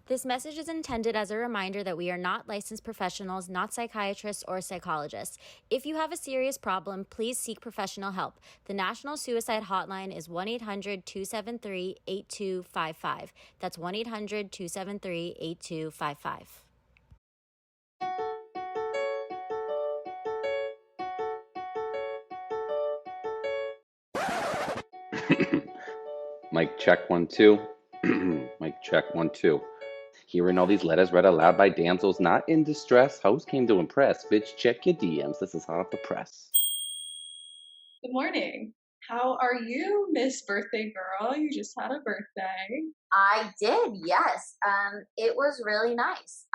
This message is intended as a reminder that we are not licensed professionals, not psychiatrists or psychologists. If you have a serious problem, please seek professional help. The National Suicide Hotline is 1-800-273-8255. That's 1-800-273-8255. Mic check 1 2. Mic check 1 2. Hearing all these letters read aloud by damsels not in distress. Host came to impress. Bitch, check your DMs. This is hot off the press. Good morning. How are you, Miss Birthday Girl? You just had a birthday. I did, yes. It was really nice.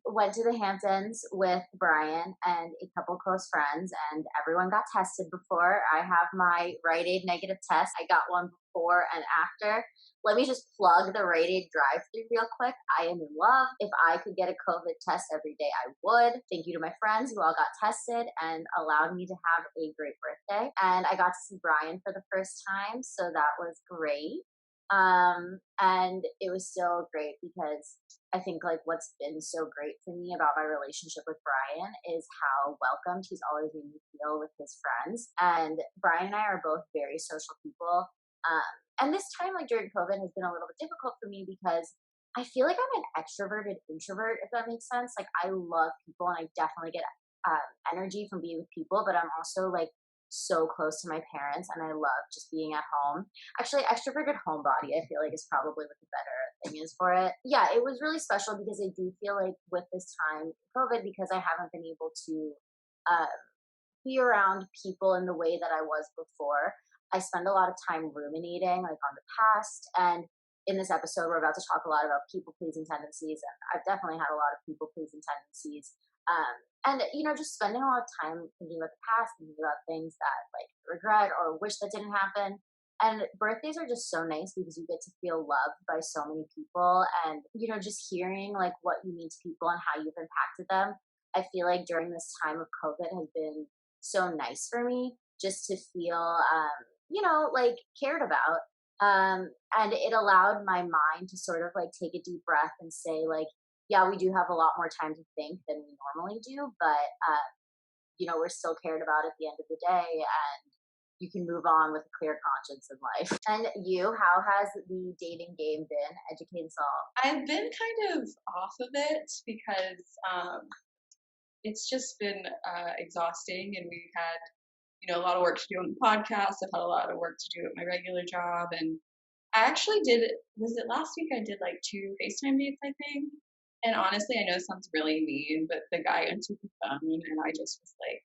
Went to the Hamptons with Brian and a couple close friends, and everyone got tested before. I have my Rite Aid negative test. I got one before and after. Let me just plug the Rite Aid drive-thru real quick. I am in love. If I could get a COVID test every day, I would. Thank you to my friends who all got tested and allowed me to have a great birthday. And I got to see Brian for the first time, so that was great. And it was still great because I think like what's been so great for me about my relationship with Brian is how welcomed he's always made me feel with his friends. And Brian and I are both very social people. And this time, like during COVID, has been a little bit difficult for me because I feel like I'm an extroverted introvert, if that makes sense. Like I love people and I definitely get energy from being with people, but I'm also like so close to my parents and I love just being at home. Actually, extroverted homebody, I feel like is probably what the better thing is for it. Yeah, it was really special because I do feel like with this time COVID, because I haven't been able to be around people in the way that I was before, I spend a lot of time ruminating like on the past. And in this episode, we're about to talk a lot about people pleasing tendencies, and I've definitely had a lot of people pleasing tendencies. And just spending a lot of time thinking about the past, thinking about things that like regret or wish that didn't happen. And birthdays are just so nice because you get to feel loved by so many people, and just hearing like what you mean to people and how you've impacted them. I feel like during this time of COVID has been so nice for me just to feel, like cared about. And it allowed my mind to sort of like take a deep breath and say like, yeah, we do have a lot more time to think than we normally do, but we're still cared about at the end of the day, and you can move on with a clear conscience in life. And you, how has the dating game been? Educate us all. I've been kind of off of it because it's just been exhausting, and we've had a lot of work to do on the podcast. I've had a lot of work to do at my regular job, and I actually was it last week? I did like 2 FaceTime dates, I think. And honestly, I know it sounds really mean, but the guy answered the phone and I just was like,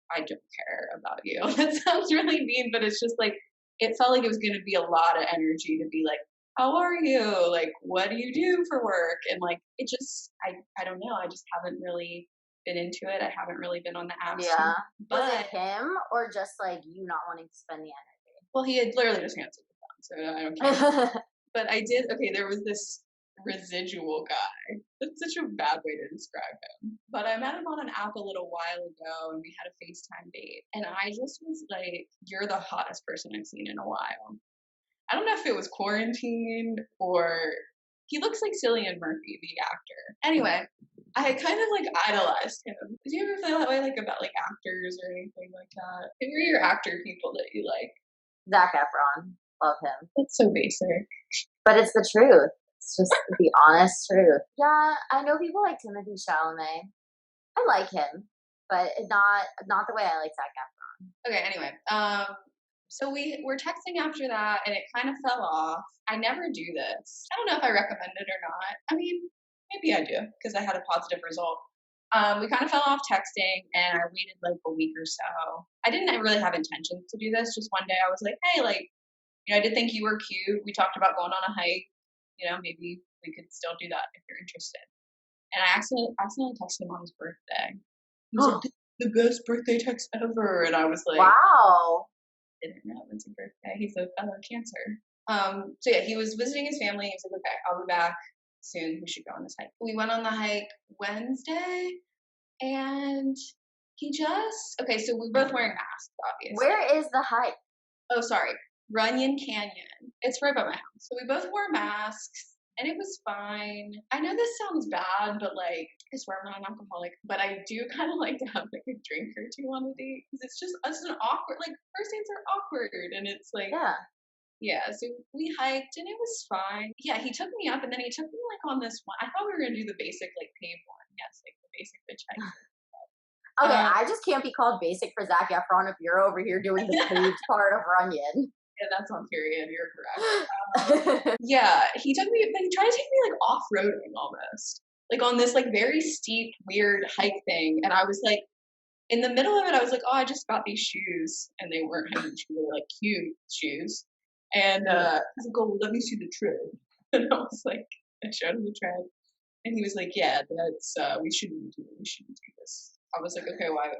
I don't care about you. That sounds really mean, but it's just like, it felt like it was going to be a lot of energy to be like, how are you? Like, what do you do for work? And like, it just, I don't know. I just haven't really been into it. I haven't really been on the apps. Yeah. Was it him or just like you not wanting to spend the energy? Well, he had literally just answered the phone, so I don't care. But I did, there was this residual guy. That's such a bad way to describe him. But I met him on an app a little while ago and we had a FaceTime date. And I just was like, you're the hottest person I've seen in a while. I don't know if it was quarantine or he looks like Cillian Murphy, the actor. Anyway, I kind of like idolized him. Did you ever feel that way like about like actors or anything like that? Who are your actor people that you like? Zac Efron. Love him. That's so basic. But it's the truth. It's just the honest truth. Yeah, I know people like Timothée Chalamet. I like him, but not the way I like Zac Efron. Okay, anyway. So we were texting after that, and it kind of fell off. I never do this. I don't know if I recommend it or not. I mean, maybe I do, because I had a positive result. We kind of fell off texting, and I waited like a week or so. I didn't really have intentions to do this. Just one day I was like, hey, like, I did think you were cute. We talked about going on a hike. Maybe we could still do that if you're interested. And I accidentally texted him on his birthday. He was like, the best birthday text ever. And I was like, wow. I didn't know it was a birthday. He's a fellow Cancer. So yeah, he was visiting his family. He was like, okay, I'll be back soon. We should go on this hike. We went on the hike Wednesday, and so we're both wearing masks, obviously. Where is the hike? Oh, sorry. Runyon Canyon. It's right by my house. So we both wore masks, and it was fine. I know this sounds bad, but like, I swear I'm not an alcoholic, but I do kind of like to have like a drink or two on a date because it's an awkward, like first dates are awkward, and it's like, Yeah. yeah. So we hiked and it was fine. Yeah, he took me up, and then he took me like on this one. I thought we were gonna do the basic like paved one. Yes, like the basic hitchhike. Okay, Um, I just can't be called basic for Zac Efron if you're over here doing the paved part of Runyon. yeah, that's on period. You're correct. Yeah, he took me. Like, he tried to take me like off roading almost, like on this like very steep, weird hike thing, and I was like, in the middle of it, I was like, oh, I just got these shoes, and they weren't hiking shoes; they were like cute shoes. And he's like, oh, let me see the tread, and I was like, I showed him the tread, and he was like, yeah, that's we shouldn't do this. I was like, okay, well,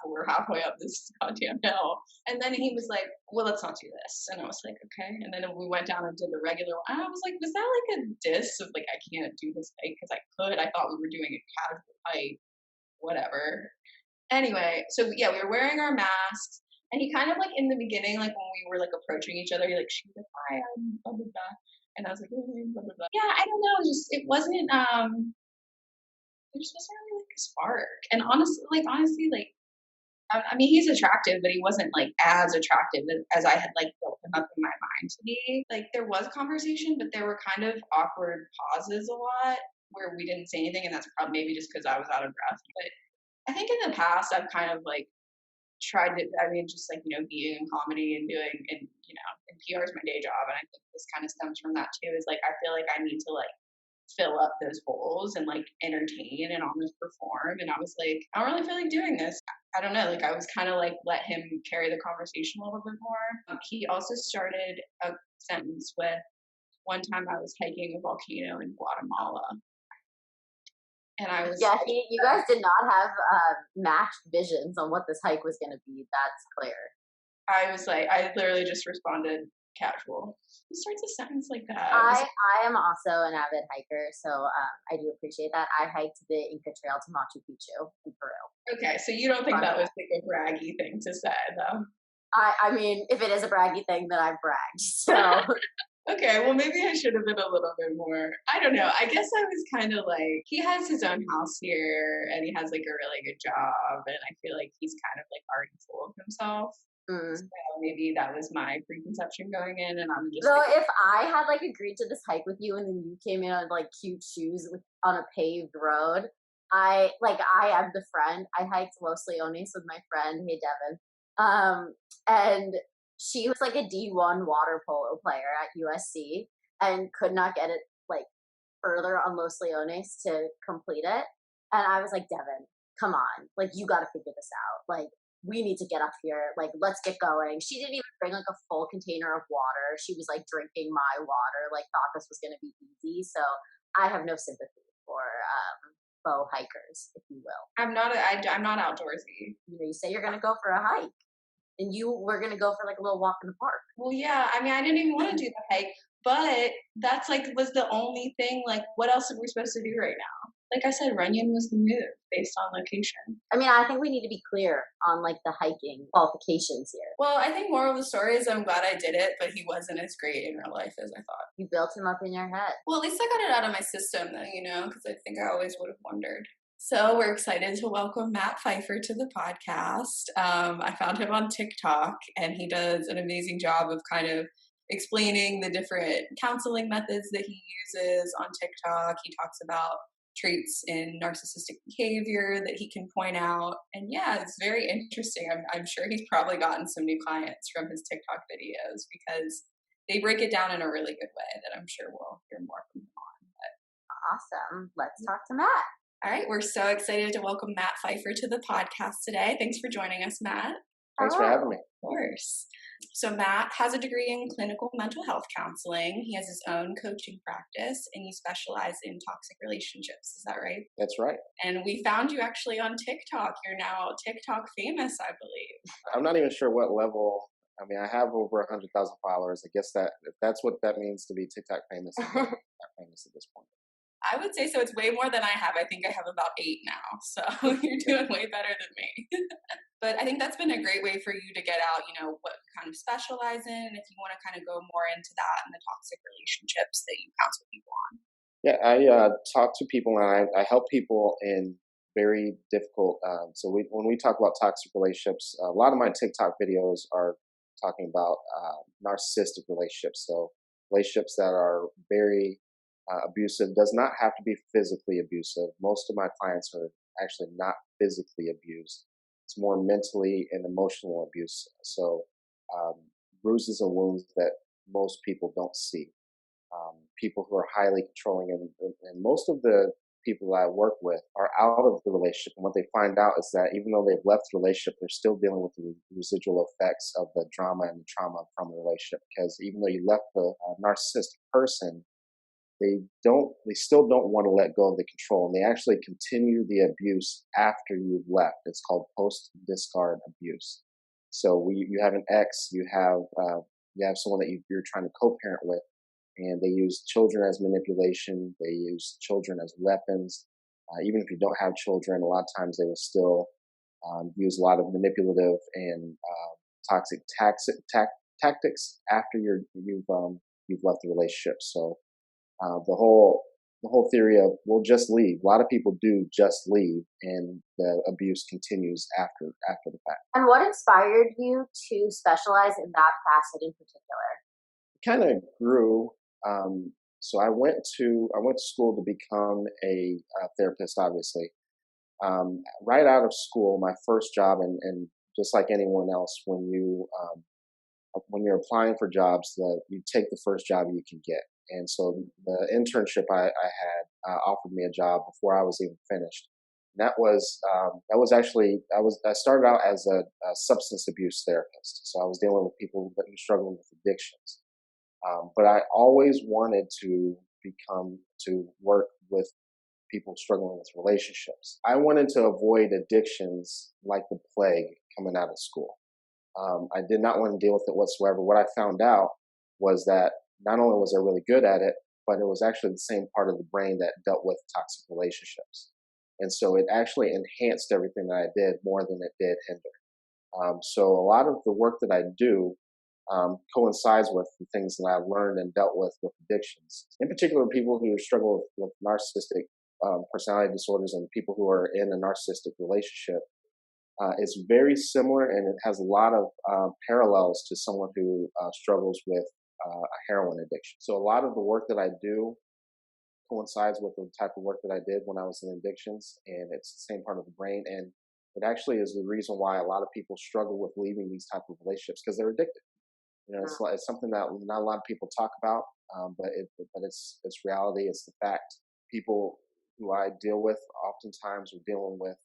we're halfway up this goddamn hill. And then he was like, well, let's not do this. And I was like, okay. And then we went down and did the regular one. And I was like, was that like a diss of like, I can't do this hike because I could? I thought we were doing a casual hike, whatever. Anyway, so yeah, we were wearing our masks. And he kind of like in the beginning, like when we were like approaching each other, he like, she's like, hi, I'm blah, blah, blah. And I was like, blah, blah, blah. Yeah, I don't know. It wasn't, there just wasn't really like a spark. And honestly, like, I mean, he's attractive, but he wasn't like as attractive as I had like built him up in my mind to be. Like, there was conversation, but there were kind of awkward pauses a lot where we didn't say anything, and that's probably maybe just because I was out of breath. But I think in the past, I've kind of like tried to, I mean, just like, being in comedy and doing, and, and PR is my day job. And I think this kind of stems from that too, is like, I feel like I need to like fill up those holes and like entertain and almost perform. And I was like, I don't really feel like doing this. I don't know. Like, I was kind of like, let him carry the conversation a little bit more. He also started a sentence with, one time I was hiking a volcano in Guatemala. And I was yeah, you guys did not have matched visions on what this hike was going to be. That's clear. I was like, I literally just responded casual. Who starts a sentence like that? I am also an avid hiker, so I do appreciate that. I hiked the Inca Trail to Machu Picchu in Peru. Okay, so you don't think that was like a braggy thing to say, though? I mean, if it is a braggy thing, then I've bragged. So okay, well, maybe I should have been a little bit more. I don't know. I guess I was kind of like, he has his own house here, and he has like a really good job, and I feel like he's kind of like already full of himself. So maybe that was my preconception going in, and I'm just. So if I had like agreed to this hike with you, and then you came in on like cute shoes on a paved road, I am the friend. I hiked Los Leones with my friend, hey Devin, and she was like a D1 water polo player at USC and could not get it like further on Los Leones to complete it. And I was like, Devin, come on, like you got to figure this out, like. We need to get up here. Like, let's get going. She didn't even bring like a full container of water. She was like drinking my water, like thought this was going to be easy. So I have no sympathy for bow hikers, if you will. I'm not outdoorsy. You say you're going to go for a hike, and you were going to go for like a little walk in the park. Well, yeah. I mean, I didn't even want to do the hike, but that's like was the only thing. Like, what else are we supposed to do right now? Like I said, Runyon was the move based on location. I mean, I think we need to be clear on like the hiking qualifications here. Well, I think moral of the story is I'm glad I did it, but he wasn't as great in real life as I thought. You built him up in your head. Well, at least I got it out of my system though, because I think I always would have wondered. So we're excited to welcome Matt Pfeiffer to the podcast. I found him on TikTok, and he does an amazing job of kind of explaining the different counseling methods that he uses on TikTok. He talks about traits in narcissistic behavior that he can point out. And yeah, it's very interesting. I'm sure he's probably gotten some new clients from his TikTok videos because they break it down in a really good way that I'm sure we'll hear more from him on. But awesome. Let's talk to Matt. All right. We're so excited to welcome Matt Pfeiffer to the podcast today. Thanks for joining us, Matt. Thanks for having me. Of course. So Matt has a degree in clinical mental health counseling. He has his own coaching practice, and you specialize in toxic relationships. Is that right? That's right. And we found you actually on TikTok. You're now TikTok famous, I believe. I'm not even sure what level. I mean, I have over 100,000 followers. I guess that if that's what that means to be TikTok famous, I'm not famous at this point. I would say so. It's way more than I have. I think I have about 8 now. So you're doing way better than me. But I think that's been a great way for you to get out, what you kind of specialize in. And if you want to kind of go more into that and the toxic relationships that you counsel people on. Yeah, I talk to people and I help people in very difficult. When we talk about toxic relationships, a lot of my TikTok videos are talking about narcissistic relationships. So relationships that are very abusive does not have to be physically abusive. Most of my clients are actually not physically abused. It's more mentally and emotional abuse. So um, bruises and wounds that most people don't see, people who are highly controlling, and most of the people that I work with are out of the relationship. And what they find out is that even though they've left the relationship, they're still dealing with the residual effects of the drama and the trauma from the relationship. Because even though you left the narcissistic person, they still don't want to let go of the control, and they actually continue the abuse after you've left. It's called post discard abuse. So you have an ex, you have someone that you're trying to co-parent with, and they use children as manipulation. They use children as weapons. Even if you don't have children, a lot of times they will still use a lot of manipulative and toxic tactics after you've left the relationship. So the whole theory of we'll just leave. A lot of people do just leave, and the abuse continues after the fact. And what inspired you to specialize in that facet in particular? Kind of grew. So I went to school to become a therapist. Obviously, right out of school, my first job, and just like anyone else, when you're applying for jobs, you take the first job you can get. And so the internship I had offered me a job before I was even finished. And that was actually I started out as a substance abuse therapist. So I was dealing with people that were struggling with addictions. But I always wanted to work with people struggling with relationships. I wanted to avoid addictions like the plague coming out of school. I did not want to deal with it whatsoever. What I found out was that not only was I really good at it, but it was actually the same part of the brain that dealt with toxic relationships. And so it actually enhanced everything that I did more than it did hinder. So a lot of the work that I do coincides with the things that I've learned and dealt with addictions. In particular, people who struggle with narcissistic personality disorders and people who are in a narcissistic relationship. It's very similar, and it has a lot of parallels to someone who struggles with a heroin addiction. So a lot of the work that I do coincides with the type of work that I did when I was in addictions, and it's the same part of the brain. And it actually is the reason why a lot of people struggle with leaving these type of relationships because they're addicted. You know, it's something that not a lot of people talk about, but it's reality. It's the fact. People who I deal with oftentimes are dealing with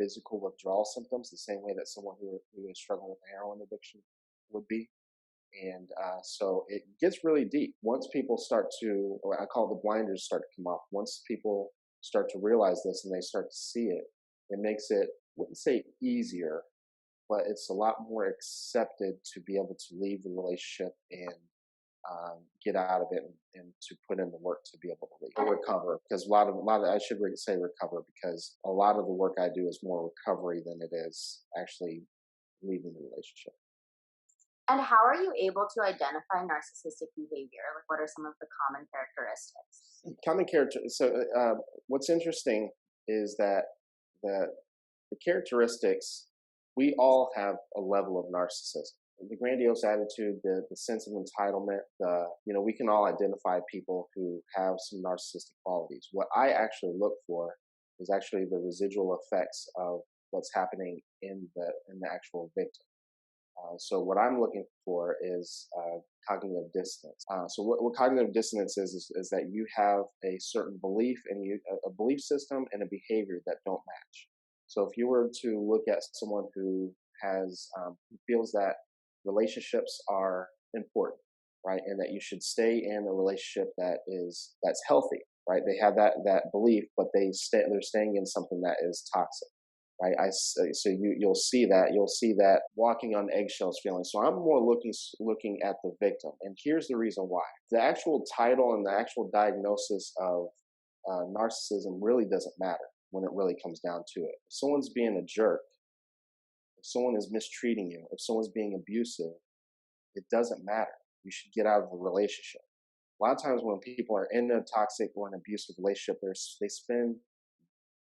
physical withdrawal symptoms, the same way that someone who is struggling with heroin addiction would be. And so it gets really deep once people start to, or I call it the blinders start to come off. Once people start to realize this and they start to see it, it makes it, I wouldn't say easier, but it's a lot more accepted to be able to leave the relationship and get out of it and to put in the work to be able to leave or recover. Because I should say recover, because a lot of the work I do is more recovery than it is actually leaving the relationship. And how are you able to identify narcissistic behavior? Like, what are some of the common characteristics? Common character. So what's interesting is that the characteristics, we all have a level of narcissism. The grandiose attitude, the sense of entitlement, we can all identify people who have some narcissistic qualities. What I actually look for is actually the residual effects of what's happening in the actual victim. So what I'm looking for is cognitive dissonance. So what cognitive dissonance is that you have a certain belief and a belief system and a behavior that don't match. So if you were to look at someone who who feels that relationships are important, right, and that you should stay in a relationship that's healthy, right? They have that belief, but they're staying in something that is toxic. Right, so you'll see that walking on eggshells feeling. So I'm more looking at the victim, and here's the reason why. The actual title and the actual diagnosis of narcissism really doesn't matter when it really comes down to it. If someone's being a jerk, if someone is mistreating you, if someone's being abusive, it doesn't matter. You should get out of the relationship. A lot of times when people are in a toxic or an abusive relationship, they spend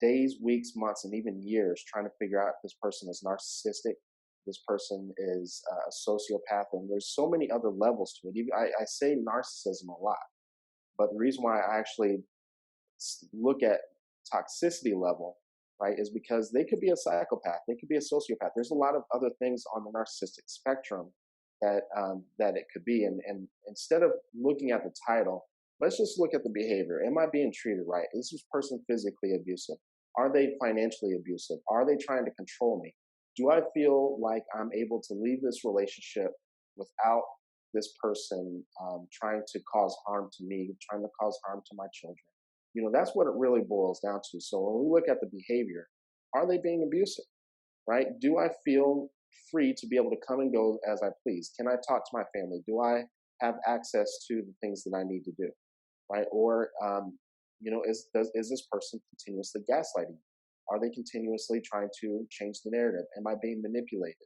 days, weeks, months, and even years trying to figure out if this person is narcissistic, this person is a sociopath, and there's so many other levels to it. I say narcissism a lot, but the reason why I actually look at toxicity level, right, is because they could be a psychopath, they could be a sociopath. There's a lot of other things on the narcissistic spectrum that it could be. And instead of looking at the title, let's just look at the behavior. Am I being treated right? Is this person physically abusive? Are they financially abusive? Are they trying to control me? Do I feel like I'm able to leave this relationship without this person trying to cause harm to me, trying to cause harm to my children? That's what it really boils down to. So when we look at the behavior, are they being abusive, right? Do I feel free to be able to come and go as I please? Can I talk to my family? Do I have access to the things that I need to do, right? Or, is this person continuously gaslighting? Are they continuously trying to change the narrative? Am I being manipulated?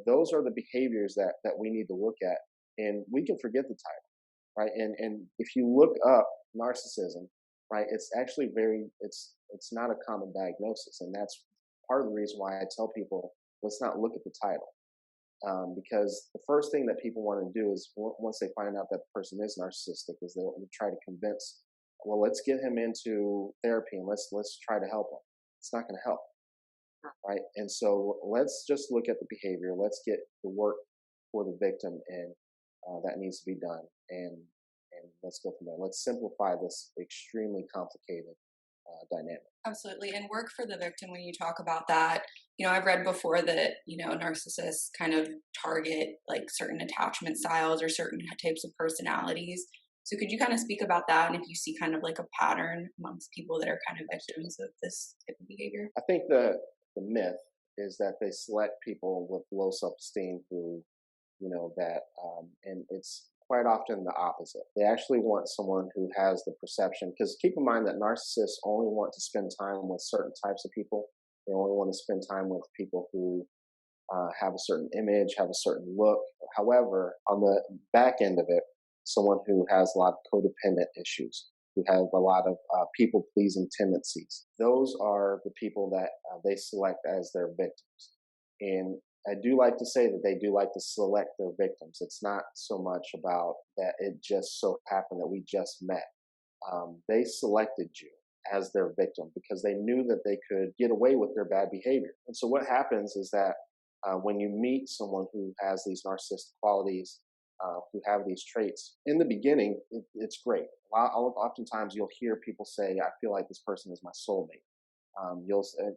Those are the behaviors that we need to look at, and we can forget the title, right? And if you look up narcissism, right, it's actually it's not a common diagnosis, and that's part of the reason why I tell people, let's not look at the title, because the first thing that people want to do is once they find out that the person is narcissistic, is they'll try to convince, well, let's get him into therapy and let's try to help him. It's not going to help, right? And so let's just look at the behavior. Let's get the work for the victim, and that needs to be done. And let's go from there. Let's simplify this extremely complicated dynamic. Absolutely. And work for the victim, when you talk about that, I've read before that, narcissists kind of target like certain attachment styles or certain types of personalities. So could you kind of speak about that, and if you see kind of like a pattern amongst people that are kind of victims of this type of behavior? I think the myth is that they select people with low self-esteem who, and it's quite often the opposite. They actually want someone who has the perception, because keep in mind that narcissists only want to spend time with certain types of people. They only want to spend time with people who have a certain image, have a certain look. However, on the back end of it, someone who has a lot of codependent issues, who have a lot of people-pleasing tendencies. Those are the people that they select as their victims. And I do like to say that they do like to select their victims. It's not so much about that it just so happened that we just met. They selected you as their victim because they knew that they could get away with their bad behavior. And so what happens is that when you meet someone who has these narcissistic qualities, who have these traits, in the beginning, it's great. Oftentimes you'll hear people say, I feel like this person is my soulmate.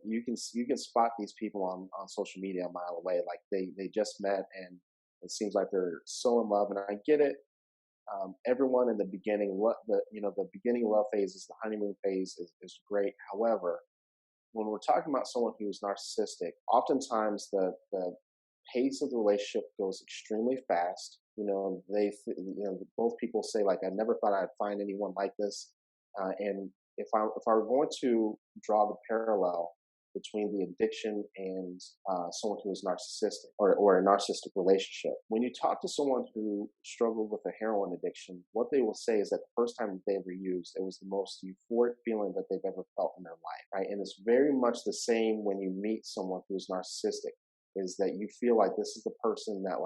You can spot these people on social media a mile away, like they just met and it seems like they're so in love. And I get it. Everyone in the beginning, the beginning love phase is the honeymoon phase is great. However, when we're talking about someone who's narcissistic, oftentimes the pace of the relationship goes extremely fast. Both people say like, I never thought I'd find anyone like this. And if I were going to draw the parallel between the addiction and someone who is narcissistic or a narcissistic relationship, when you talk to someone who struggled with a heroin addiction, what they will say is that the first time they ever used, it was the most euphoric feeling that they've ever felt in their life, right? And it's very much the same when you meet someone who's narcissistic, is that you feel like this is the person that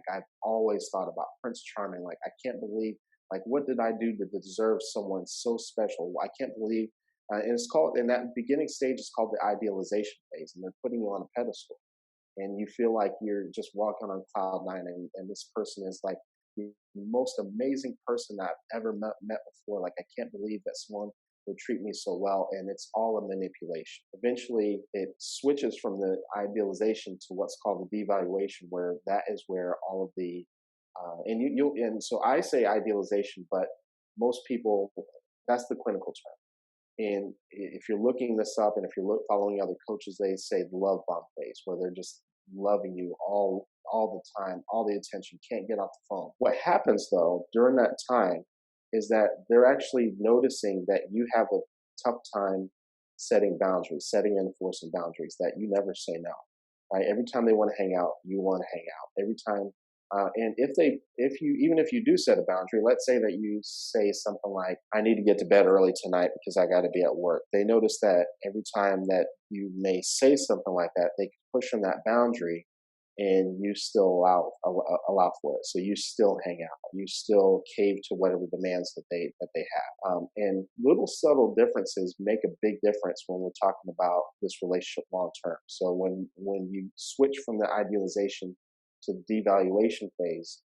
I've always thought about, Prince Charming. Like, I can't believe, like, what did I do to deserve someone so special? I can't believe, and it's called, in that beginning stage, it's called the idealization phase, and they're putting you on a pedestal, and you feel like you're just walking on cloud nine, and this person is like the most amazing person I've ever met before. Like, I can't believe that someone would treat me so well, and it's all a manipulation. Eventually, it switches from the idealization to what's called the devaluation, where that is where all of the and so I say idealization, but most people, that's the clinical term. And if you're looking this up, and if you're following other coaches, they say the love bomb phase, where they're just loving you all the time, all the attention, can't get off the phone. What happens though during that time is that they're actually noticing that you have a tough time setting boundaries, setting and enforcing boundaries, that you never say no, right? Every time they want to hang out, you want to hang out. Every time And even if you do set a boundary, let's say that you say something like, I need to get to bed early tonight because I got to be at work. They notice that every time that you may say something like that, they can push on that boundary and you still allow for it. So you still hang out, you still cave to whatever demands that they have. And little subtle differences make a big difference when we're talking about this relationship long term. So when you switch from the idealization to the devaluation phase,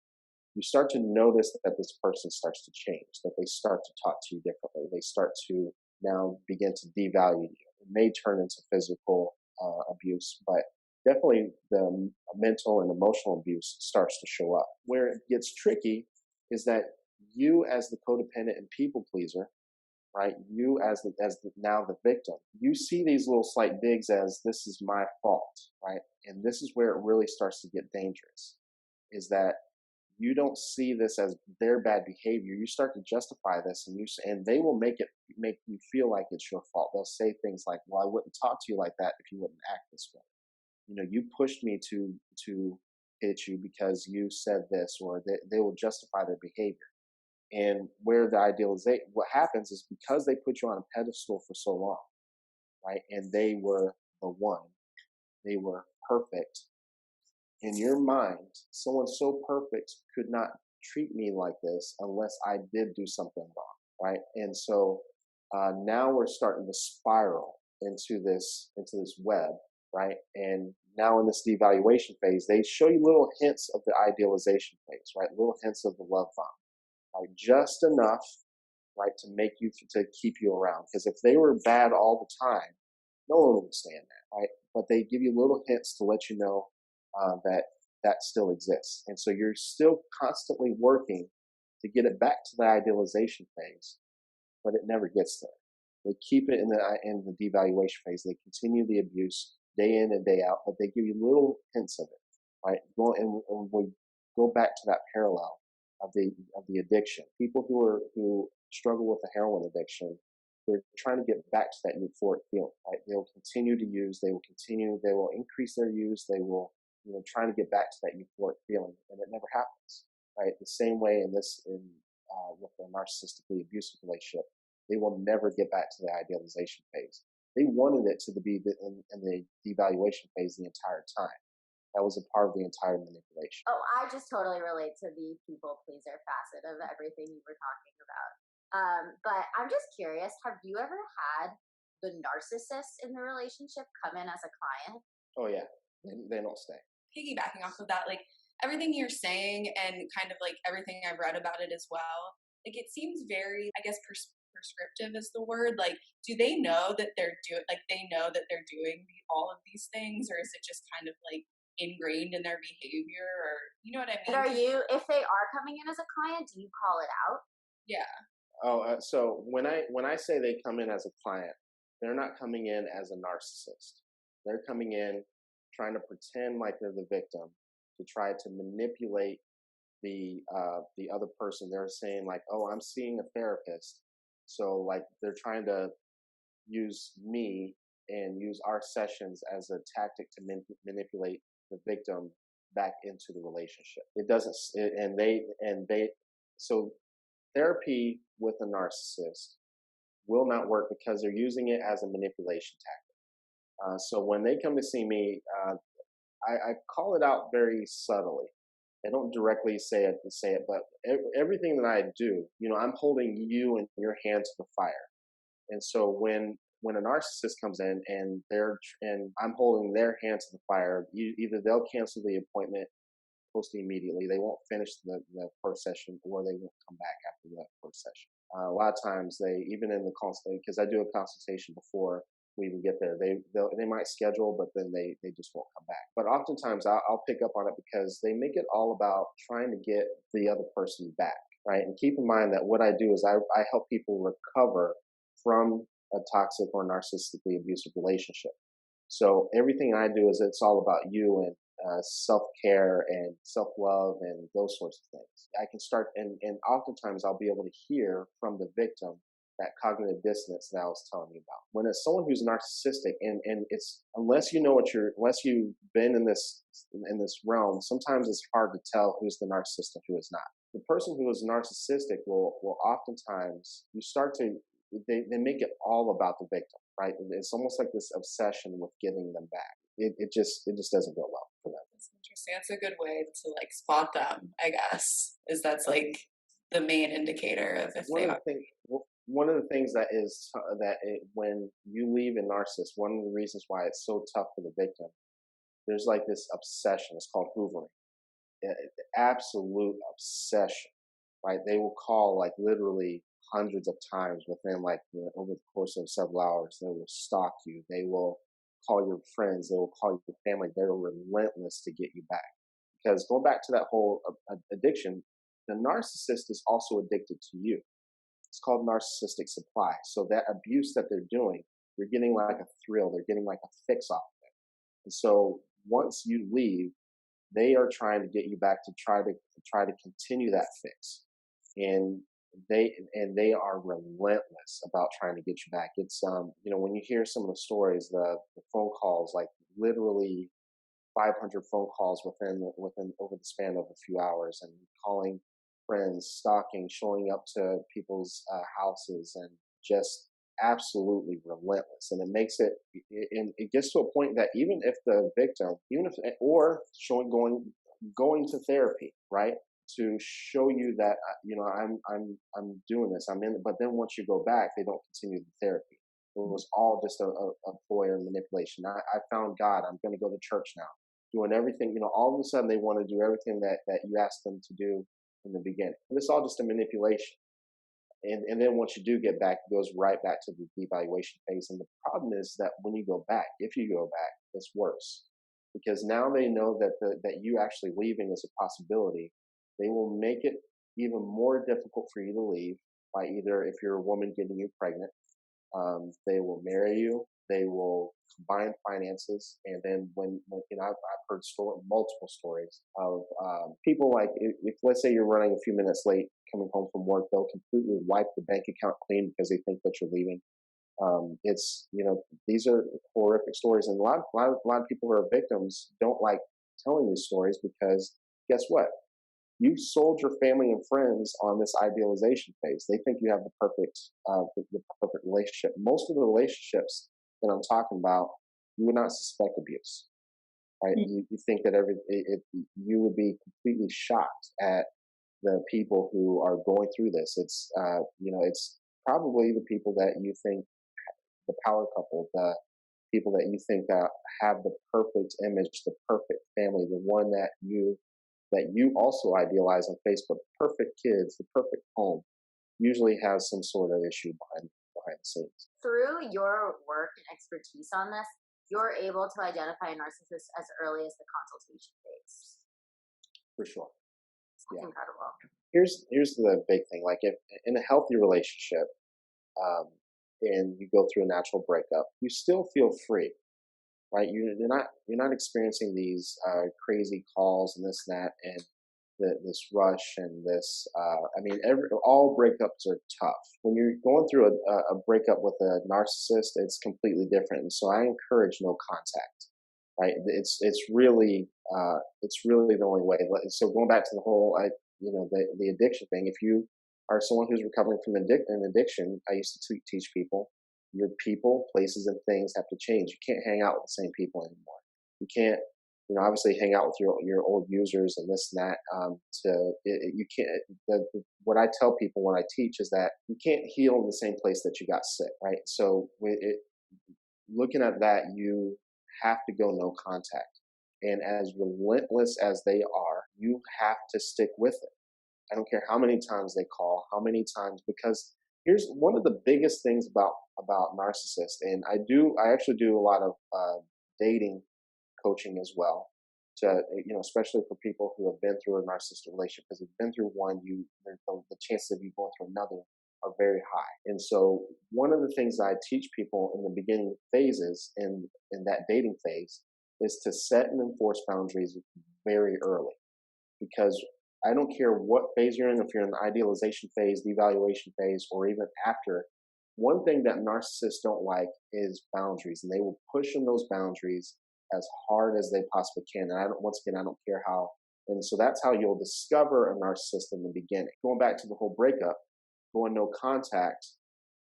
you start to notice that this person starts to change, that they start to talk to you differently. They start to now begin to devalue you. It may turn into physical abuse, but definitely the mental and emotional abuse starts to show up. Where it gets tricky is that you, as the codependent and people pleaser, right? You now the victim, you see these little slight digs as this is my fault, right? And this is where it really starts to get dangerous, is that you don't see this as their bad behavior. You start to justify this, and they will make you feel like it's your fault. They'll say things like, "Well, I wouldn't talk to you like that if you wouldn't act this way. You pushed me to hit you because you said this," or they will justify their behavior. And where the idealization, what happens is because they put you on a pedestal for so long, right? And they were the one, they were perfect. In your mind, someone so perfect could not treat me like this unless I did do something wrong, right? And so now we're starting to spiral into this web, right? And now in this devaluation phase, they show you little hints of the idealization phase, right? Little hints of the love bomb, like just enough, right, to make you to keep you around. Because if they were bad all the time, no one would stand that, right? But they give you little hints to let you know that still exists, and so you're still constantly working to get it back to the idealization phase, but it never gets there. They keep it in the devaluation phase. They continue the abuse day in and day out, but they give you little hints of it, right? And we go back to that parallel of the addiction. People who struggle with a heroin addiction, they're trying to get back to that euphoric feeling, right? They will continue to use. They will increase their use. They will trying to get back to that euphoric feeling, and it never happens, right? The same way with a narcissistically abusive relationship, they will never get back to the idealization phase. They wanted it to be in the devaluation phase the entire time. That was a part of the entire manipulation. Oh, I just totally relate to the people pleaser facet of everything you were talking about. But I'm just curious, have you ever had the narcissist in the relationship come in as a client? Oh yeah, they don't stay. Piggybacking off of that, like everything you're saying and kind of like everything I've read about it as well, like it seems very, I guess, prescriptive is the word. Like, do they know that they're doing all of these things, or is it just kind of like ingrained in their behavior, or you know what I And mean? if they are coming in as a client, do you call it out? Yeah. Oh, so when I say they come in as a client, they're not coming in as a narcissist. They're coming in trying to pretend like they're the victim to try to manipulate the other person. They're saying like, "Oh, I'm seeing a therapist," so like they're trying to use me and use our sessions as a tactic to manipulate the victim back into the relationship. It doesn't, and they so therapy with a narcissist will not work because they're using it as a manipulation tactic. So when they come to see me, I call it out very subtly. I don't directly say it, but everything that I do, I'm holding you in your hand to the fire. And so when a narcissist comes in and I'm holding their hand to the fire, either they'll cancel the appointment almost immediately. They won't finish the first session, or they won't come back after the first session. A lot of times, they even in the consultation, because I do a consultation before we even get there, they might schedule, but then they just won't come back. But oftentimes, I'll pick up on it because they make it all about trying to get the other person back, right? And keep in mind that what I do is I help people recover from a toxic or narcissistically abusive relationship. So everything I do is it's all about you and self-care and self-love and those sorts of things. I can start, and oftentimes I'll be able to hear from the victim that cognitive dissonance that I was telling you about. When it's someone who's narcissistic, and it's unless you know unless you've been in this realm, sometimes it's hard to tell who's the narcissist and who is not. The person who is narcissistic will oftentimes you start to they make it all about the victim, right? It's almost like this obsession with getting them back. It just doesn't go well for them. That's interesting. That's a good way to like spot them, I guess. Is that's like the main indicator of if they are. One of the things that is when you leave a narcissist, one of the reasons why it's so tough for the victim, there's like this obsession. It's called hoovering. Absolute obsession, right? They will call like literally hundreds of times within like over the course of several hours. They will stalk you. They will call your friends. They will call your family. They're relentless to get you back. Because going back to that whole addiction, the narcissist is also addicted to you. It's called narcissistic supply. So that abuse that they're doing, you're getting like a thrill. They're getting like a fix off of it. And so once you leave, they are trying to get you back to try to continue that fix. And they are relentless about trying to get you back. It's when you hear some of the stories, the phone calls, like literally 500 phone calls within over the span of a few hours, and calling friends, stalking, showing up to people's houses, and just absolutely relentless. And it makes it, and it gets to a point that even if the victim, or going to therapy, right, to show you that I'm doing this, I'm in it. But then once you go back, they don't continue the therapy. It was all just a ploy and manipulation. I found God. I'm going to go to church now, doing everything. All of a sudden they want to do everything that you asked them to do in the beginning. And it's all just a manipulation. And then once you do get back, it goes right back to the devaluation phase. And the problem is that when you go back, if you go back, it's worse, because now they know that you actually leaving is a possibility. They will make it even more difficult for you to leave by either, if you're a woman, getting you pregnant. They will marry you. They will combine finances, and then when I've heard multiple stories of people, like if let's say you're running a few minutes late coming home from work, they'll completely wipe the bank account clean because they think that you're leaving. It's these are horrific stories, and a lot of people who are victims don't like telling these stories, because guess what? You sold your family and friends on this idealization phase. They think you have the perfect relationship. Most of the relationships that I'm talking about, you would not suspect abuse, right? You think that you would be completely shocked at the people who are going through this. It's it's probably the people that you think, the power couple, the people that you think that have the perfect image, the perfect family, the one that you also idealize on Facebook, the perfect kids, the perfect home, usually has some sort of issue behind the scenes. Through your work and expertise on this, you're able to identify a narcissist as early as the consultation phase. For sure. That's incredible. Here's the big thing. Like, if in a healthy relationship, and you go through a natural breakup, you still feel free, right? You're not experiencing these crazy calls and this and that, and this rush and this. All breakups are tough. When you're going through a breakup with a narcissist, it's completely different. And so I encourage no contact. Right? It's really the only way. So going back to the whole the addiction thing, if you are someone who's recovering from an addiction, I used to teach people, your people, places, and things have to change. You can't hang out with the same people anymore. You can't, obviously hang out with your old users and this and that. You can't. What I tell people when I teach is that you can't heal in the same place that you got sick, right? So looking at that, you have to go no contact. And as relentless as they are, you have to stick with it. I don't care how many times they call, how many times, because here's one of the biggest things about narcissists, and I actually do a lot of dating coaching as well, to especially for people who have been through a narcissistic relationship, because if you've been through one, the chances of you going through another are very high. And so one of the things I teach people in the beginning phases, in that dating phase, is to set and enforce boundaries very early, because I don't care what phase you're in, if you're in the idealization phase, the evaluation phase, or even after One thing that narcissists don't like is boundaries, and they will push on those boundaries as hard as they possibly can. And once again, I don't care how. And so that's how you'll discover a narcissist in the beginning. Going back to the whole breakup, going no contact,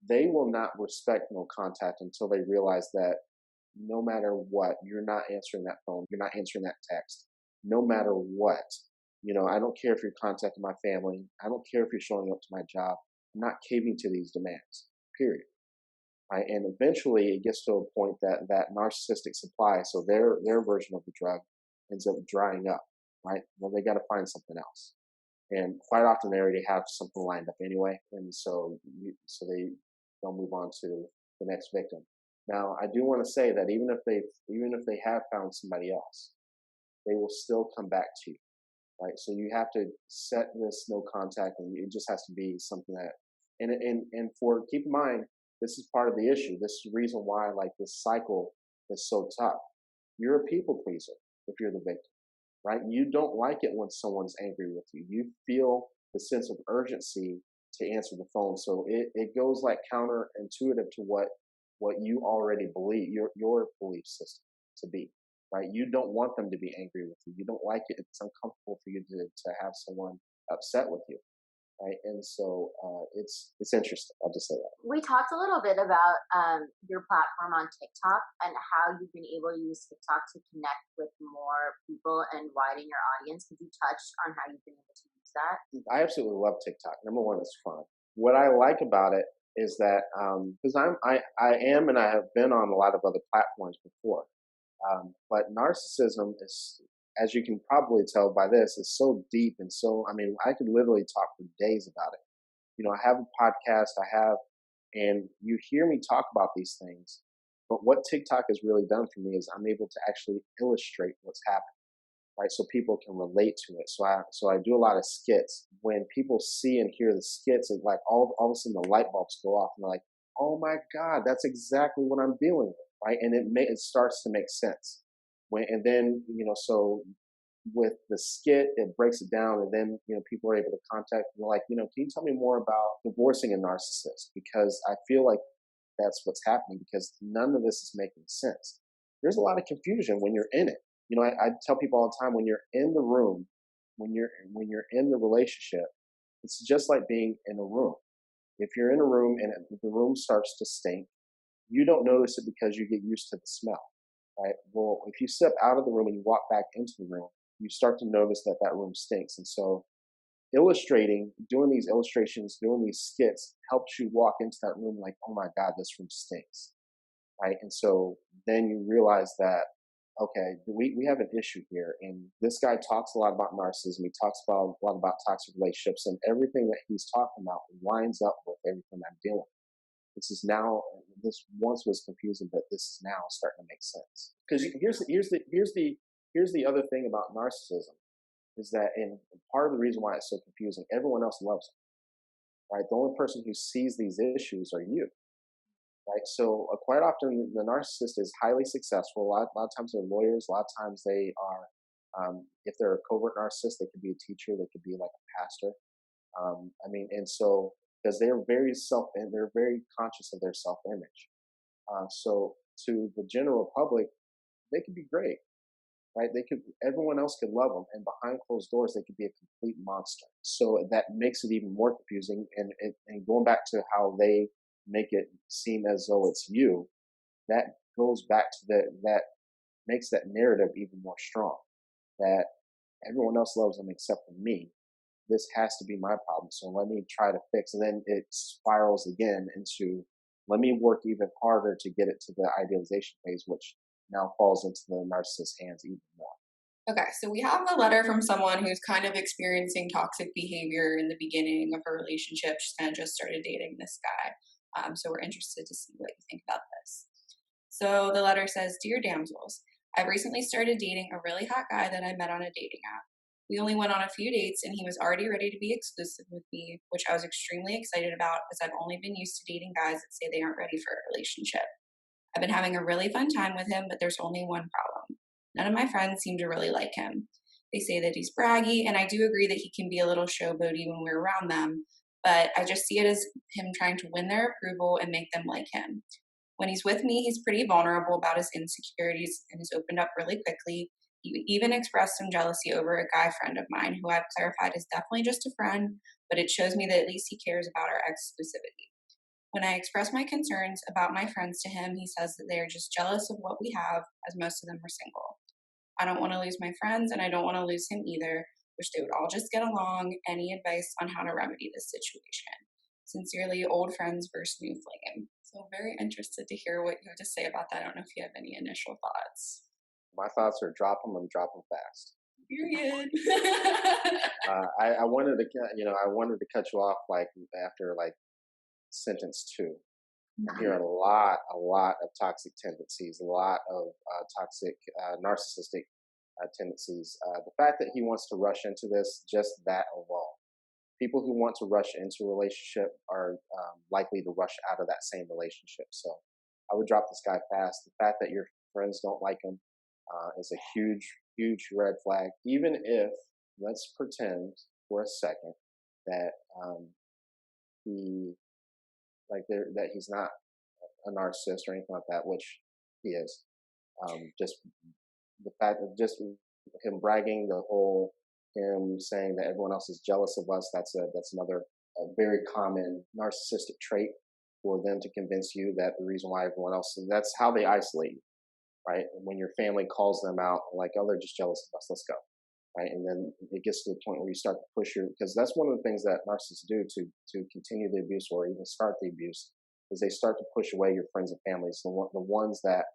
they will not respect no contact until they realize that no matter what, you're not answering that phone, you're not answering that text, no matter what. I don't care if you're contacting my family, I don't care if you're showing up to my job, I'm not caving to these demands, period. Right? And eventually it gets to a point that that narcissistic supply, so their version of the drug, ends up drying up, right? Well, they got to find something else. And quite often they already have something lined up anyway, and so they'll move on to the next victim. Now, I do want to say that even if they have found somebody else, they will still come back to you, right? So you have to set this no contact, and it just has to be something that, and for keep in mind, this is part of the issue. This is the reason why like this cycle is so tough. You're a people pleaser if you're the victim, right? You don't like it when someone's angry with you. You feel the sense of urgency to answer the phone. So it goes like counterintuitive to what you already believe, your belief system to be, right? You don't want them to be angry with you. You don't like it. It's uncomfortable for you to have someone upset with you, right? And so it's interesting. I'll just say that. We talked a little bit about your platform on TikTok and how you've been able to use TikTok to connect with more people and widen your audience. Could you touch on how you've been able to use that? I absolutely love TikTok. Number one, it's fun. What I like about it is that because I am and I have been on a lot of other platforms before, but narcissism is, as you can probably tell by this, is so deep and so. I mean, I could literally talk for days about it. I have a podcast. And you hear me talk about these things. But what TikTok has really done for me is I'm able to actually illustrate what's happening, right? So people can relate to it. So I do a lot of skits. When people see and hear the skits, it's like all of a sudden the light bulbs go off, and they're like, "Oh my God, that's exactly what I'm dealing with," right? And it starts to make sense. And then so with the skit, it breaks it down, and then people are able to contact me like, can you tell me more about divorcing a narcissist? Because I feel like that's what's happening, because none of this is making sense. There's a lot of confusion when you're in it. I tell people all the time, when you're in the room, when you're in the relationship, it's just like being in a room. If you're in a room and the room starts to stink, you don't notice it because you get used to the smell, right? Well, if you step out of the room and you walk back into the room, you start to notice that that room stinks. And so doing these illustrations, doing these skits helps you walk into that room like, "Oh my God, this room stinks," right? And so then you realize that, okay, we have an issue here. And this guy talks a lot about narcissism. He talks a lot about toxic relationships, and everything that he's talking about lines up with everything I'm dealing with. This once was confusing, but this is now starting to make sense. Because here's the other thing about narcissism is that, and part of the reason why it's so confusing, everyone else loves it, right? The only person who sees these issues are you, right? So quite often the narcissist is highly successful. A lot of times they're lawyers. A lot of times they are, if they're a covert narcissist, they could be a teacher. They could be like a pastor. And so because they're they're very conscious of their self-image. So to the general public, they could be great, right? Everyone else could love them, and behind closed doors, they could be a complete monster. So that makes it even more confusing. And going back to how they make it seem as though it's you, that goes back to that makes that narrative even more strong. That everyone else loves them except for me. This has to be my problem. So let me try to fix. And then it spirals again into, let me work even harder to get it to the idealization phase, which now falls into the narcissist's hands even more. Okay, so we have a letter from someone who's kind of experiencing toxic behavior in the beginning of her relationship. She's kind of just started dating this guy. So we're interested to see what you think about this. So the letter says, "Dear damsels, I've recently started dating a really hot guy that I met on a dating app. We only went on a few dates and he was already ready to be exclusive with me, which I was extremely excited about as I've only been used to dating guys that say they aren't ready for a relationship. I've been having a really fun time with him, but there's only one problem. None of my friends seem to really like him. They say that he's braggy, and I do agree that he can be a little showboaty when we're around them, but I just see it as him trying to win their approval and make them like him. When he's with me, he's pretty vulnerable about his insecurities and has opened up really quickly. He even expressed some jealousy over a guy friend of mine who I've clarified is definitely just a friend, but it shows me that at least he cares about our exclusivity. When I express my concerns about my friends to him, he says that they are just jealous of what we have, as most of them are single. I don't want to lose my friends, and I don't want to lose him either. Wish they would all just get along. Any advice on how to remedy this situation? Sincerely, old friends versus new flame. So very interested to hear what you have to say about that. I don't know if you have any initial thoughts. My thoughts are drop them and drop them fast. Period. I wanted to, I wanted to cut you off like after like sentence 2. I'm hearing a lot of toxic tendencies, a lot of toxic narcissistic tendencies. The fact that he wants to rush into this, just that alone. People who want to rush into a relationship are likely to rush out of that same relationship. So I would drop this guy fast. The fact that your friends don't like him is a huge red flag. Even if, let's pretend for a second that that he's not a narcissist or anything like that, which he is. Just the fact of just him bragging, him saying that everyone else is jealous of us. That's another very common narcissistic trait for them to convince you that the reason why everyone else. And that's how they isolate you, right? When your family calls them out, like, oh, they're just jealous of us. Let's go. Right, and then it gets to the point where you start to push because that's one of the things that narcissists do to continue the abuse or even start the abuse, is they start to push away your friends and families, the ones that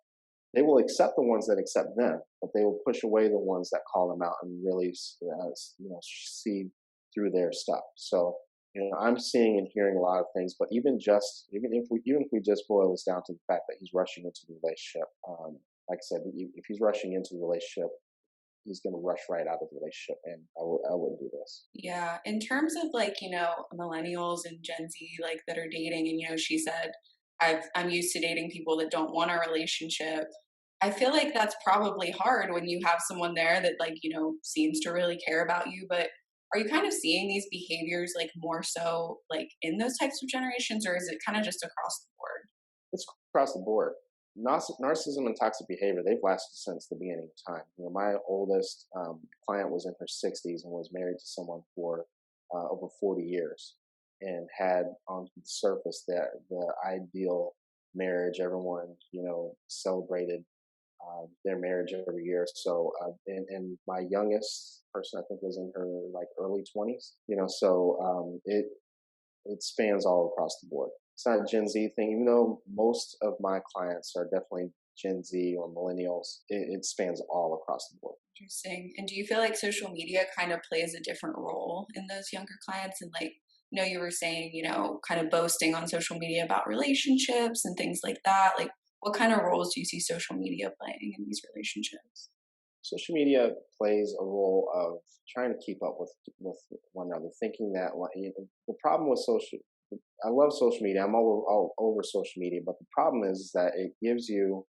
they will accept, the ones that accept them, but they will push away the ones that call them out and really, see through their stuff. So, I'm seeing and hearing a lot of things, but even if we just boil this down to the fact that he's rushing into the relationship, like I said, if he's rushing into the relationship, he's going to rush right out of the relationship, and I wouldn't do this. Yeah, in terms of millennials and Gen Z that are dating, and she said, I'm used to dating people that don't want a relationship. I feel like that's probably hard when you have someone there that seems to really care about you. But are you kind of seeing these behaviors more so in those types of generations, or is it kind of just across the board? It's across the board. Narcissism and toxic behavior, they've lasted since the beginning of time. My oldest client was in her 60s and was married to someone for over 40 years and had on the surface the ideal marriage. Everyone, celebrated their marriage every year. So, and my youngest person, I think, was in her early 20s. It spans all across the board. It's not a Gen Z thing, even though most of my clients are definitely Gen Z or millennials. It spans all across the board. Interesting. And do you feel like social media kind of plays a different role in those younger clients? And you were saying, kind of boasting on social media about relationships and things like that. What kind of roles do you see social media playing in these relationships? Social media plays a role of trying to keep up with one another, thinking that the problem with I love social media. I'm all over social media, but the problem is that it gives you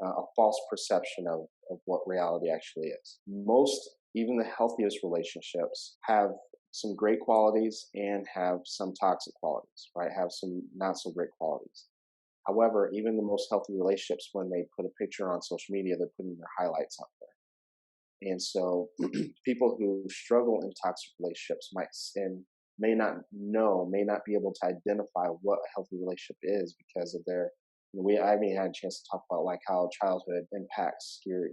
a false perception of what reality actually is. Even the healthiest relationships have some great qualities and have some toxic qualities, right? Have some not so great qualities. However, even the most healthy relationships, when they put a picture on social media, they're putting their highlights out there. And so people who struggle in toxic relationships may not be able to identify what a healthy relationship is because of their. I haven't had a chance to talk about how childhood impacts your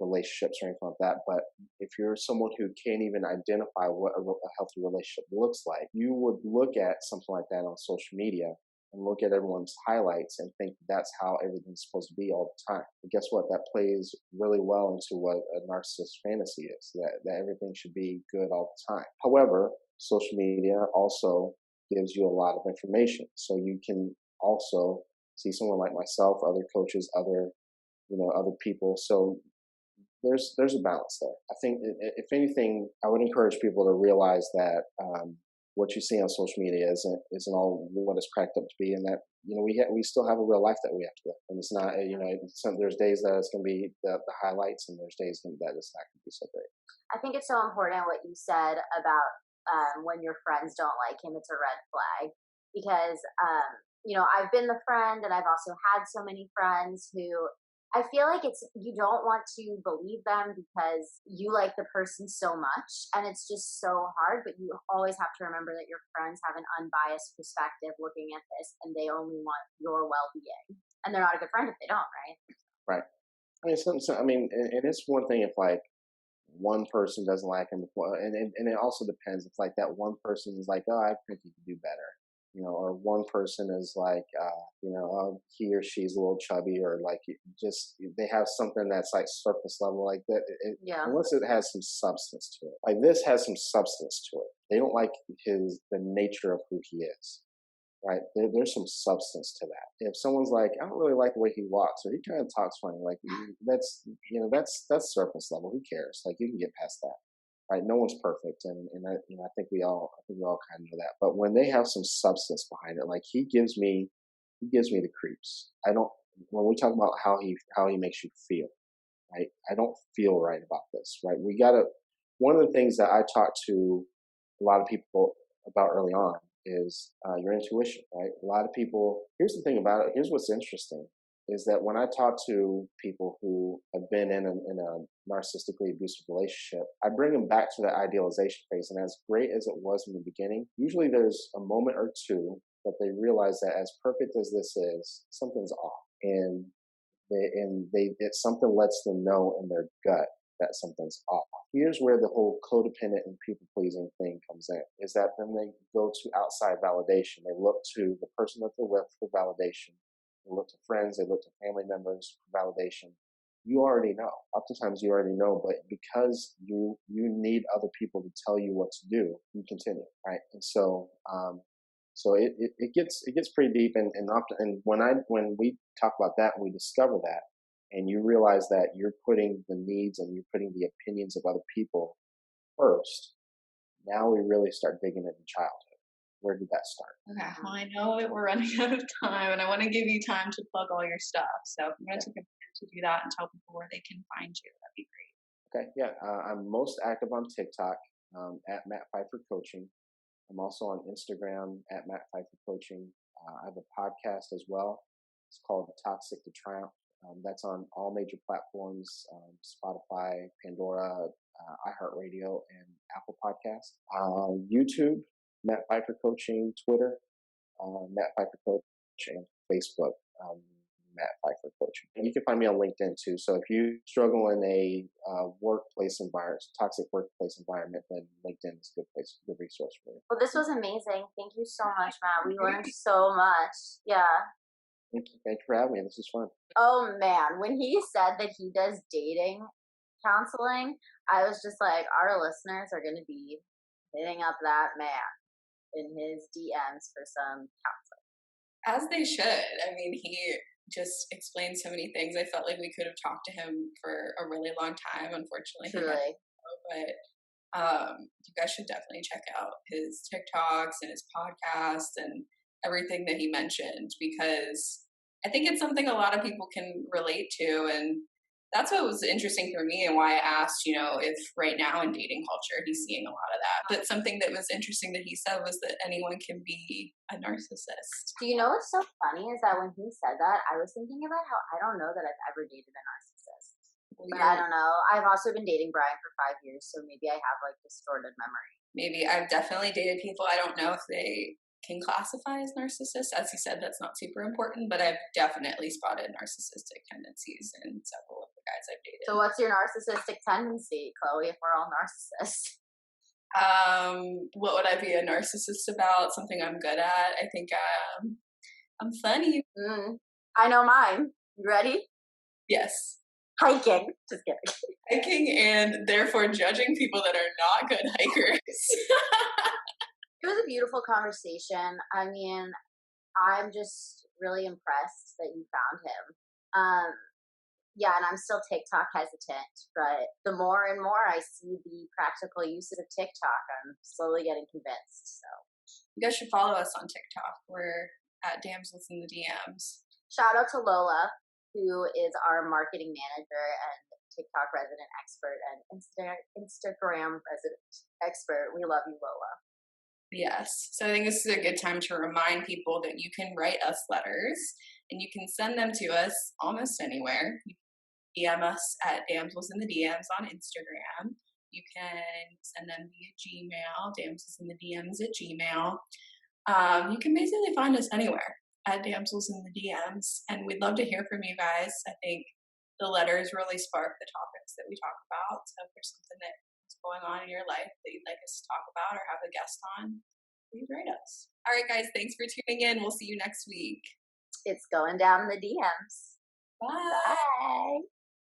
relationships or anything like that. But if you're someone who can't even identify what a healthy relationship looks like, you would look at something like that on social media and look at everyone's highlights and think that's how everything's supposed to be all the time. But guess what? That plays really well into what a narcissist fantasy is, that everything should be good all the time. However, social media also gives you a lot of information. So you can also see someone like myself, other coaches, other people. So there's a balance there. I think if anything, I would encourage people to realize that what you see on social media isn't all what it's cracked up to be, and that we still have a real life that we have to live, and it's not there's days that it's going to be the highlights, and there's days that it's not going to be so great. I think it's so important what you said about when your friends don't like him, it's a red flag because, I've been the friend and I've also had so many friends who I feel like you don't want to believe them because you like the person so much and it's just so hard, but you always have to remember that your friends have an unbiased perspective looking at this and they only want your well-being. And they're not a good friend if they don't, right? Right. I mean, I mean, and it's one thing if like one person doesn't like him, and it also depends if like that one person is like, oh, I think you could do better, or one person is like, he or she's a little chubby, or like just they have something that's like surface level like that. Yeah. Unless it has some substance to it, like this has some substance to it. They don't like the nature of who he is. Right, there's some substance to that. If someone's like, I don't really like the way he walks, or he kind of talks funny, like that's surface level. Who cares? Like you can get past that, right? No one's perfect, and I think we all kind of know that. But when they have some substance behind it, like he gives me the creeps. I don't. When we talk about how he makes you feel, right? I don't feel right about this, right? We gotta. One of the things that I talk to a lot of people about early on is your intuition, right? A lot of people, here's the thing about it, here's what's interesting, is that when I talk to people who have been in a narcissistically abusive relationship, I bring them back to the idealization phase. And as great as it was in the beginning, usually there's a moment or two that they realize that as perfect as this is, something's off. And something lets them know in their gut that something's off. Here's where the whole codependent and people pleasing thing comes in, is that then they go to outside validation. They look to the person that they're with for validation. They look to friends, they look to family members for validation. You already know. Oftentimes you already know, but because you need other people to tell you what to do, you continue, right? And so it gets pretty deep, and when we talk about that and we discover that, and you realize that you're putting the needs and you're putting the opinions of other people first, now we really start digging into childhood. Where did that start? Okay, well, I know that we're running out of time, and I want to give you time to plug all your stuff. So if you want to take a minute to do that and tell people where they can find you, that'd be great. Okay, yeah, I'm most active on TikTok at Matt Pfeiffer Coaching. I'm also on Instagram at Matt Pfeiffer Coaching. I have a podcast as well. It's called Toxic to Triumph. That's on all major platforms, Spotify, Pandora, iHeartRadio, and Apple Podcasts. YouTube, Matt Pfeiffer Coaching, Twitter, Matt Pfeiffer Coach, and Facebook, Matt Pfeiffer Coaching. And you can find me on LinkedIn too. So if you struggle in a workplace environment, toxic workplace environment, then LinkedIn is a good resource for you. Well, this was amazing. Thank you so much, Matt. We learned so much. Yeah. Thank you for having me. This was fun. Oh man, when he said that he does dating counseling, I was just like, our listeners are going to be hitting up that man in his DMs for some counseling. As they should. I mean, he just explained so many things. I felt like we could have talked to him for a really long time. Unfortunately, Truly. But you guys should definitely check out his TikToks and his podcasts and everything that he mentioned, because I think it's something a lot of people can relate to. And that's what was interesting for me and why I asked, if right now in dating culture, he's seeing a lot of that. But something that was interesting that he said was that anyone can be a narcissist. Do you know what's so funny is that when he said that, I was thinking about how I don't know that I've ever dated a narcissist. But I don't know. I've also been dating Brian for 5 years, so maybe I have like distorted memory. Maybe. I've definitely dated people. I don't know if they can classify as narcissists. As he said, that's not super important, but I've definitely spotted narcissistic tendencies in several of the guys I've dated. So what's your narcissistic tendency, Chloe, if we're all narcissists? What would I be a narcissist about? Something I'm good at? I think I'm funny. I know mine. You ready? Yes. Hiking. Just kidding. Hiking, and therefore judging people that are not good hikers. It was a beautiful conversation. I mean, I'm just really impressed that you found him. Yeah, and I'm still TikTok hesitant, but the more and more I see the practical uses of TikTok, I'm slowly getting convinced. So you guys should follow us on TikTok. We're at Damsels in the DMs. Shout out to Lola, who is our marketing manager and TikTok resident expert and Instagram resident expert. We love you, Lola. Yes. So I think this is a good time to remind people that you can write us letters and you can send them to us almost anywhere. You can DM us at Damsels in the DMs on Instagram. You can send them via Gmail, Damsels in the DMs at Gmail. You can basically find us anywhere at Damsels in the DMs. And we'd love to hear from you guys. I think the letters really spark the topics that we talk about. So if there's something that going on in your life that you'd like us to talk about or have a guest on, please write us. All right, guys, thanks for tuning in. We'll see you next week. It's going down the DMs. Bye. Bye.